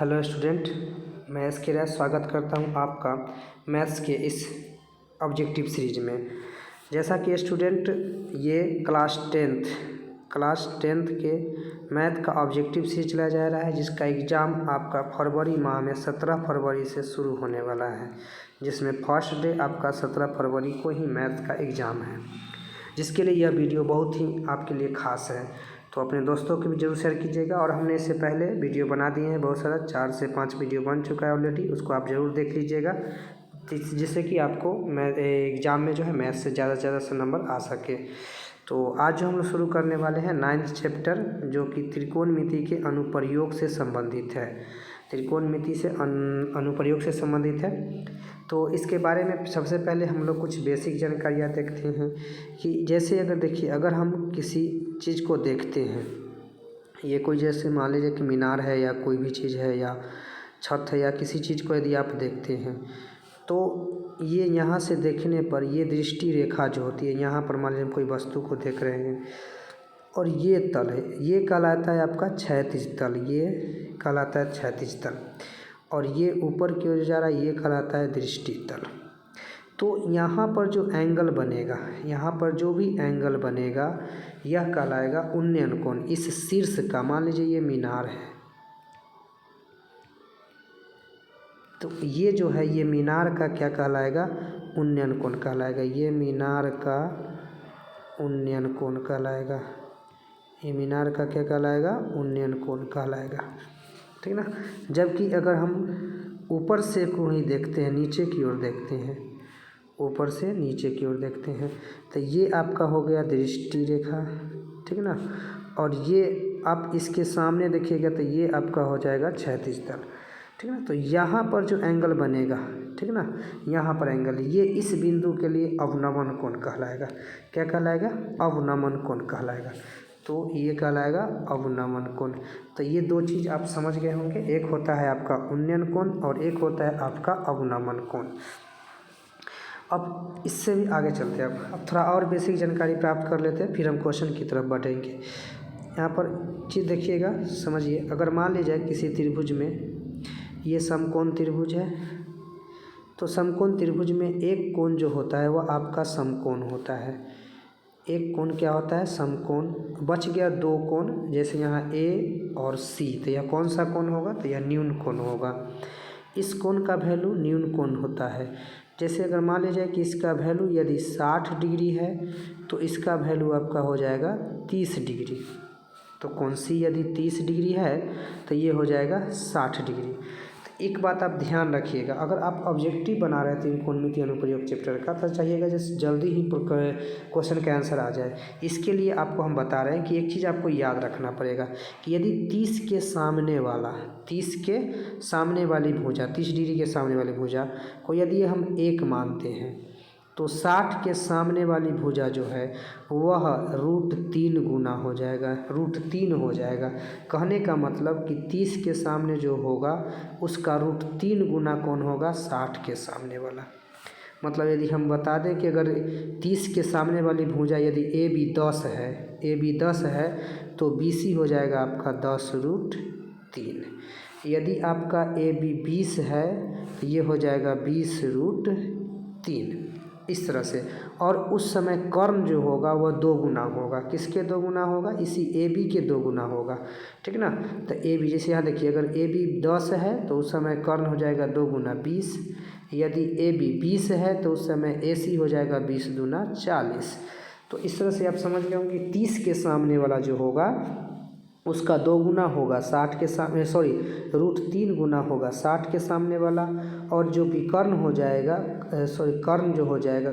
Hello student, मैं S के राय स्वागत करता हूं आपका मैथ्स के इस ऑब्जेक्टिव सीरीज में। जैसा कि स्टूडेंट ये क्लास टेंथ के मैथ का ऑब्जेक्टिव सीरीज चलाया जा रहा है, जिसका एग्ज़ाम आपका फरवरी माह में 17 फरवरी से शुरू होने वाला है, जिसमें फर्स्ट डे आपका 17 फरवरी को ही मैथ का एग्ज़ाम है, जिसके लिए यह वीडियो बहुत ही आपके लिए ख़ास है। तो अपने दोस्तों को भी जरूर शेयर कीजिएगा। और हमने इससे पहले वीडियो बना दिए हैं बहुत सारा, 4 से 5 वीडियो बन चुका है ऑलरेडी, उसको आप ज़रूर देख लीजिएगा, जिससे कि आपको एग्ज़ाम में जो है मैथ से ज़्यादा से नंबर आ सके। तो आज जो हम लोग शुरू करने वाले हैं 9th चैप्टर, जो कि त्रिकोणमिति के अनुप्रयोग से संबंधित है। त्रिकोणमिति से अनुप्रयोग से संबंधित है। तो इसके बारे में सबसे पहले हम लोग कुछ बेसिक जानकारियाँ देखते हैं कि जैसे अगर देखिए, अगर हम किसी चीज़ को देखते हैं, ये कोई जैसे मान लीजिए कि मीनार है या कोई भी चीज़ है या छत है या किसी चीज़ को यदि आप देखते हैं, तो ये यहाँ से देखने पर ये दृष्टि रेखा जो होती है, यहाँ पर मान लीजिए हम कोई वस्तु को देख रहे हैं और ये तल है, ये कहलाता है आपका क्षैतिज तल, ये कहलाता है क्षैतिज तल, और ये ऊपर की ओर जा रहा है, ये कहलाता है दृष्टि तल। तो यहाँ पर जो एंगल बनेगा, यहाँ पर जो भी एंगल बनेगा, यह कहलाएगा उन्नयन कोण। इस शीर्ष का, मान लीजिए ये मीनार है, तो ये जो है ये मीनार का क्या कहलाएगा, उन्नयन कोण कहलाएगा। ये मीनार का उन्नयन कोण कहलाएगा। ये मीनार का क्या कहलाएगा, उन्नयन कोण कहलाएगा, ठीक ना। जबकि अगर हम ऊपर से कोई देखते हैं, नीचे की ओर देखते हैं, ऊपर से नीचे की ओर देखते हैं, तो ये आपका हो गया दृष्टि रेखा, ठीक ना। और ये आप इसके सामने देखिएगा तो ये आपका हो जाएगा क्षैतिज तल, ठीक ना। तो यहाँ पर जो एंगल बनेगा, ठीक ना, यहाँ पर एंगल, ये इस बिंदु के लिए अवनमन कोण कहलाएगा। क्या कहलाएगा, अवनमन कोण कहलाएगा। तो ये कहलाएगा अवनमन कोण। तो ये दो चीज़ आप समझ गए होंगे, एक होता है आपका उन्नयन कोण और एक होता है आपका अवनमन कोण। अब इससे भी आगे चलते हैं, अब थोड़ा और बेसिक जानकारी प्राप्त कर लेते हैं, फिर हम क्वेश्चन की तरफ बढ़ेंगे। यहाँ पर चीज़ देखिएगा, समझिए। अगर मान लीजिए किसी त्रिभुज में, ये समकोण त्रिभुज है, तो समकोण त्रिभुज में एक कोण जो होता है वह आपका समकोण होता है। एक कोण क्या होता है, समकोण। बच गया दो कोण, जैसे यहाँ ए और सी, तो यह कौन सा कोण होगा, तो यह न्यून कोण होगा। इस कोण का वैल्यू न्यून कोण होता है। जैसे अगर मान लीजिए कि इसका वैल्यू यदि 60 डिग्री है, तो इसका वैल्यू आपका हो जाएगा 30 डिग्री। तो कोण सी यदि 30 डिग्री है तो ये हो जाएगा 60 डिग्री। तो एक बात आप ध्यान रखिएगा, अगर आप ऑब्जेक्टिव बना रहे थे त्रिकोणमिति अनुप्रयोग चैप्टर का, तो चाहिएगा जैसे जल्दी ही क्वेश्चन का आंसर आ जाए। इसके लिए आपको हम बता रहे हैं कि एक चीज़ आपको याद रखना पड़ेगा कि यदि 30 के सामने वाली भुजा, 30 डिग्री के सामने वाली भुजा को यदि हम 1 मानते हैं, तो 60 के सामने वाली भुजा जो है वह √3 गुना हो जाएगा, √3 हो जाएगा। कहने का मतलब कि 30 के सामने जो होगा उसका √3 गुना कौन होगा, 60 के सामने वाला। मतलब यदि हम बता दें कि अगर 30 के सामने वाली भुजा यदि ए बी 10 है तो BC हो जाएगा आपका 10√3। यदि आपका ए बी 20 है तो ये हो जाएगा 20√3, इस तरह से। और उस समय कर्ण जो होगा वह 2 गुना होगा। किसके 2 गुना होगा, इसी ए बी के 2 गुना होगा, ठीक ना। तो ए बी, जैसे यहाँ देखिए, अगर ए बी 10 है तो उस समय कर्ण हो जाएगा 2 गुना 20। यदि ए बी 20 है तो उस समय ए सी हो जाएगा 20 दूना 40। तो इस तरह से आप समझ गए होंगे कि 30 के सामने वाला जो होगा उसका 2 गुना होगा 60 के सामने, √3 गुना होगा 60 के सामने वाला। और जो भी कर्ण हो जाएगा, कर्ण जो हो जाएगा,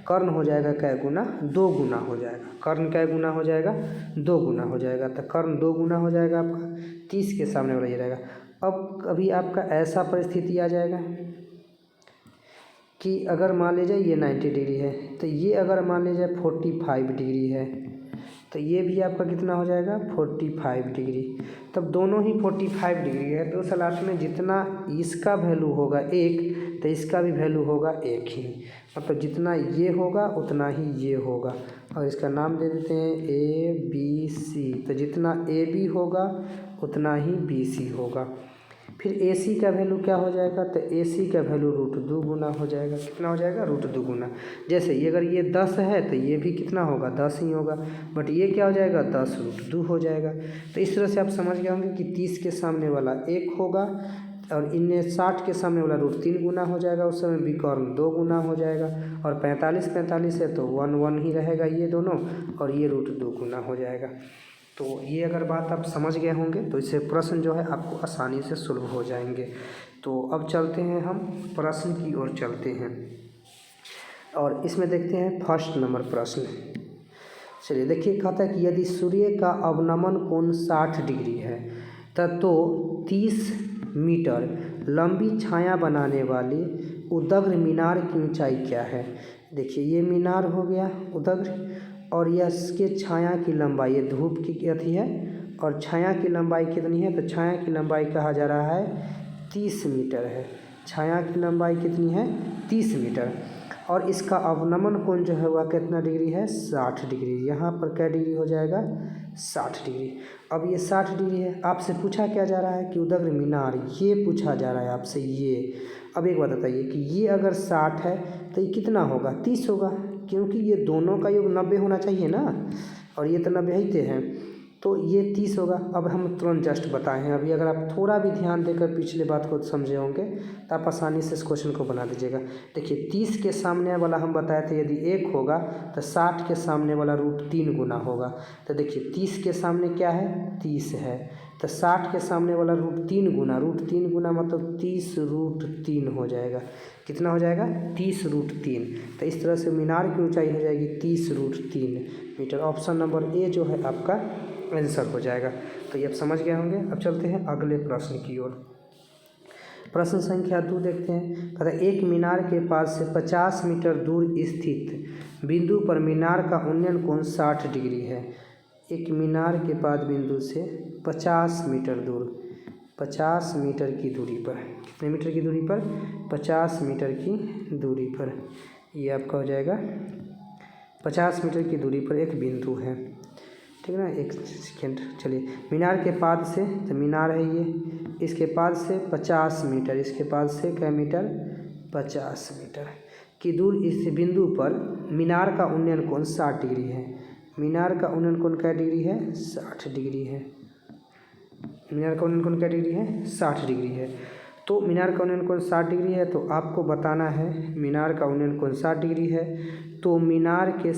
कर्ण हो जाएगा कै गुना, 2 गुना हो जाएगा। कर्ण कै गुना हो जाएगा, 2 गुना हो जाएगा। तो कर्ण 2 गुना हो जाएगा आपका, 30 के सामने वाला ये रहेगा। अब कभी आपका ऐसा परिस्थिति आ जाएगा कि अगर मान लीजिए ये 90 डिग्री है, तो ये अगर मान लीजिए 45 डिग्री है, तो ये भी आपका कितना हो जाएगा, 45 डिग्री। तब दोनों ही 45 डिग्री है, तो उस हालत में जितना इसका वैल्यू होगा 1, तो इसका भी वैल्यू होगा 1 ही। मतलब जितना ये होगा उतना ही ये होगा। और इसका नाम दे देते हैं ABC। तो जितना AB होगा उतना ही BC होगा। फिर AC का वैल्यू क्या हो जाएगा, तो AC का वैल्यू √2 गुना हो जाएगा। कितना हो जाएगा, √2 गुना। जैसे ये अगर ये 10 है तो ये भी कितना होगा, 10 ही होगा, बट ये क्या हो जाएगा, 10 √2 हो जाएगा। तो इस तरह से आप समझ गए होंगे कि 30 के सामने वाला 1 होगा और इनमें 60 के सामने वाला √3 गुना हो जाएगा, उस समय विकर्ण 2 गुना हो जाएगा। और 45 है तो 1 1 ही रहेगा ये दोनों, और ये √2 गुना हो जाएगा। तो ये अगर बात आप समझ गए होंगे तो इससे प्रश्न जो है आपको आसानी से सुलभ हो जाएंगे। तो अब चलते हैं हम प्रश्न की ओर चलते हैं और इसमें देखते हैं फर्स्ट नंबर प्रश्न। चलिए देखिए, कहता है कि यदि सूर्य का अवनमन कोण 60 डिग्री है तो 30 मीटर लंबी छाया बनाने वाली उदग्र मीनार की ऊंचाई क्या है। देखिए ये मीनार हो गया उदग्र, और यह इसके छाया की लंबाई, ये धूप की अथी है और छाया की लंबाई कितनी है, तो छाया की लंबाई कहा जा रहा है 30 मीटर है। छाया की लंबाई कितनी है, 30 मीटर। और इसका अवनमन कोण जो है वह कितना डिग्री है, 60 डिग्री। यहाँ पर क्या डिग्री हो जाएगा, 60 डिग्री। अब ये 60 डिग्री है, आपसे पूछा क्या जा रहा है कि उदग्र मीनार, ये पूछा जा रहा है आपसे ये। अब एक बात बताइए कि ये अगर 60 है तो ये कितना होगा, 30 होगा, क्योंकि ये दोनों का योग 90 होना चाहिए ना, और ये तो 90 ही हैं, तो ये 30 होगा। अब हम तुरंत जस्ट बताए हैं, अभी अगर आप थोड़ा भी ध्यान देकर पिछले बात को समझे होंगे तो आप आसानी से इस क्वेश्चन को बना दीजिएगा। देखिए 30 के सामने वाला हम बताए थे यदि 1 होगा तो 60 के सामने वाला √3 गुना होगा। तो देखिए 30 के सामने क्या है, 30 है, तो 60 के सामने वाला √3 गुना, √3 गुना मतलब 30 √3 हो जाएगा। कितना हो जाएगा, 30 √3। तो इस तरह से मीनार की ऊंचाई हो जाएगी 30 √3 मीटर। ऑप्शन नंबर ए जो है आपका आंसर हो जाएगा। तो ये आप समझ गए होंगे। अब चलते हैं अगले प्रश्न की ओर। प्रश्न संख्या 2 देखते हैं। कहता है एक मीनार के पास से 50 मीटर दूर स्थित बिंदु पर मीनार का उन्नयन कोण 60 डिग्री है। एक मीनार के पास बिंदु से 50 मीटर दूर, 50 मीटर की दूरी पर, कितने मीटर की दूरी पर, 50 मीटर की दूरी पर, ये आपका हो जाएगा 50 मीटर की दूरी पर एक बिंदु है, ठीक है ना। एक सेकेंड, चलिए मीनार के पाद से, तो मीनार है ये, इसके पाद से 50 मीटर, इसके पाद से क्या मीटर, 50 मीटर की दूर इस बिंदु पर मीनार का उन्नयन कोण 60 डिग्री है। मीनार का उन्नयन कोण क्या डिग्री है, 60 डिग्री है। मीनार का उन्नयन कोण क्या डिग्री है, 60 डिग्री है। तो मीनार का उन्नयन कोण 60 डिग्री है, तो आपको बताना है मीनार का उन्नयन कोण 60 डिग्री है, तो मीनार के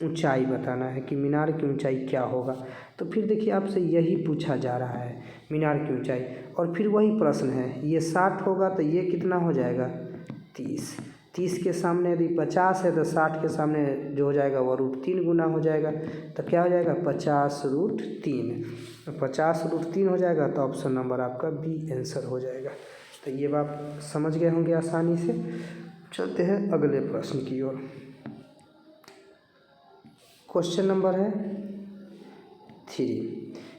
ऊंचाई बताना है कि मीनार की ऊंचाई क्या होगा। तो फिर देखिए आपसे यही पूछा जा रहा है मीनार की ऊंचाई, और फिर वही प्रश्न है, ये 60 होगा तो ये कितना हो जाएगा, 30। 30 के सामने यदि 50 है तो 60 के सामने जो हो जाएगा वो √3 गुना हो जाएगा। तो क्या हो जाएगा, 50 √3, 50 √3 हो जाएगा। तो ऑप्शन नंबर आपका बी आंसर हो जाएगा। तो ये बात समझ गए होंगे आसानी से। चलते हैं अगले प्रश्न की ओर। क्वेश्चन नंबर है 3।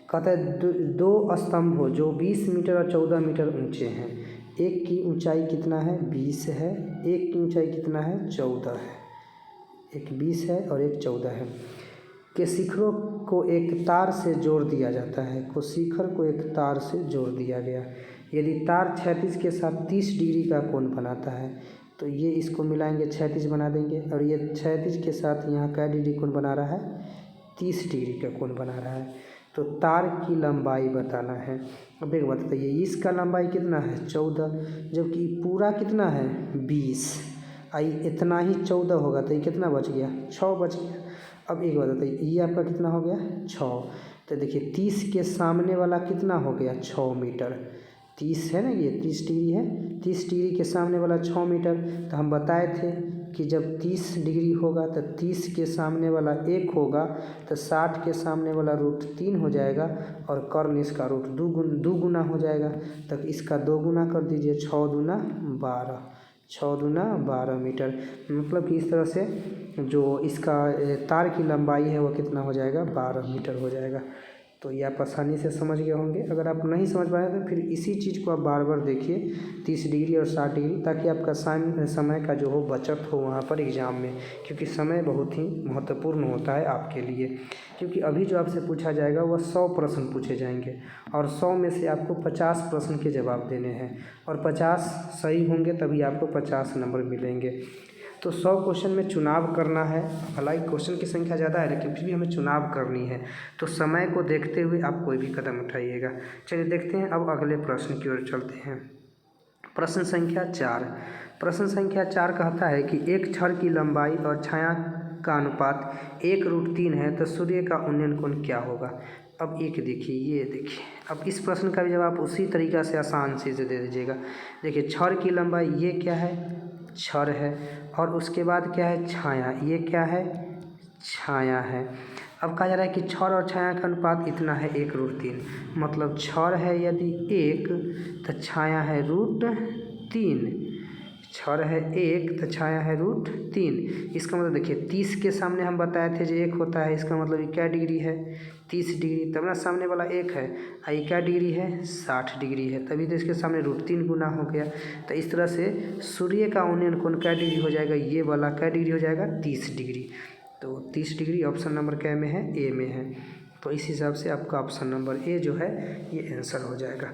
कहता है दो स्तंभ हो जो 20 मीटर और 14 मीटर ऊंचे हैं, एक की ऊंचाई कितना है, 20 है, एक की ऊंचाई कितना है, 14 है। एक 20 है और एक 14 है। के शिखरों को एक तार से जोड़ दिया जाता है, को शिखर को एक तार से जोड़ दिया गया। यदि तार क्षैतिज के साथ 30 डिग्री का कोण बनाता है, तो ये इसको मिलाएंगे, क्षैतिज बना देंगे, और ये क्षैतिज के साथ यहाँ क्या डिग्री कोण बना रहा है, 30 डिग्री का कोण बना रहा है। तो तार की लंबाई बताना है। अब एक बात बताइए, इसका लंबाई कितना है, 14, जबकि पूरा कितना है, 20। आई इतना ही 14 होगा तो ये कितना बच गया, 6 बच गया। अब एक बात बताइए, ये आपका कितना हो गया, 6। तो देखिए 30 के सामने वाला कितना हो गया, 6 मीटर। 30 है ना, ये 30 डिग्री है, 30 डिग्री के सामने वाला 6 मीटर। तो हम बताए थे कि जब 30 डिग्री होगा तो 30 के सामने वाला 1 होगा तो 60 के सामने वाला √3 हो जाएगा, और कर्ण इसका √2 गुना हो जाएगा। तो इसका 2 गुना कर दीजिए, 6 दूना 12, 6 दूना 12 मीटर। मतलब कि इस तरह से जो इसका तार की लंबाई है वो कितना हो जाएगा, 12 मीटर हो जाएगा। तो ये आप आसानी से समझ गए होंगे। अगर आप नहीं समझ पाए तो फिर इसी चीज़ को आप बार बार देखिए 30 डिग्री और 60 डिग्री, ताकि आपका समय का जो हो बचत हो वहाँ पर एग्ज़ाम में, क्योंकि समय बहुत ही महत्वपूर्ण होता है आपके लिए। क्योंकि अभी जो आपसे पूछा जाएगा वह 100 प्रश्न पूछे जाएंगे और 100 में से आपको 50 प्रश्न के जवाब देने हैं और 50 सही होंगे तभी आपको 50 नंबर मिलेंगे। तो 100 क्वेश्चन में चुनाव करना है। हालांकि क्वेश्चन की संख्या ज़्यादा है लेकिन फिर भी हमें चुनाव करनी है, तो समय को देखते हुए आप कोई भी कदम उठाइएगा। चलिए देखते हैं अब अगले प्रश्न की ओर चलते हैं। प्रश्न संख्या 4। प्रश्न संख्या 4 कहता है कि एक छड़ की लंबाई और छाया का अनुपात 1/3 है तो सूर्य का उन्नयन कोण क्या होगा। अब एक देखिए, ये देखिए, अब इस प्रश्न का भी जवाब उसी तरीक़ा से आसान से दे दीजिएगा। देखिए छड़ की लंबाई ये क्या है, छड़ है, और उसके बाद क्या है, छाया, ये क्या है, छाया है। अब कहा जा रहा है कि छड़ और छाया का अनुपात इतना है 1/3, मतलब छड़ है यदि 1 तो छाया है √3, छड़ है 1 तो छाया है √3। इसका मतलब देखिए 30 के सामने हम बताए थे जो 1 होता है, इसका मतलब ये क्या डिग्री है, 30 डिग्री, तब ना सामने वाला 1 है, ये क्या डिग्री है, 60 डिग्री है, तभी तो इसके सामने √3 गुना हो गया। तो इस तरह से सूर्य का उन्नयन कोण क्या डिग्री हो जाएगा, ये वाला क्या डिग्री हो जाएगा, 30 डिग्री। तो 30 डिग्री ऑप्शन नंबर क्या में है, ए में है। तो इस हिसाब से आपका ऑप्शन नंबर ए जो है ये आंसर हो जाएगा।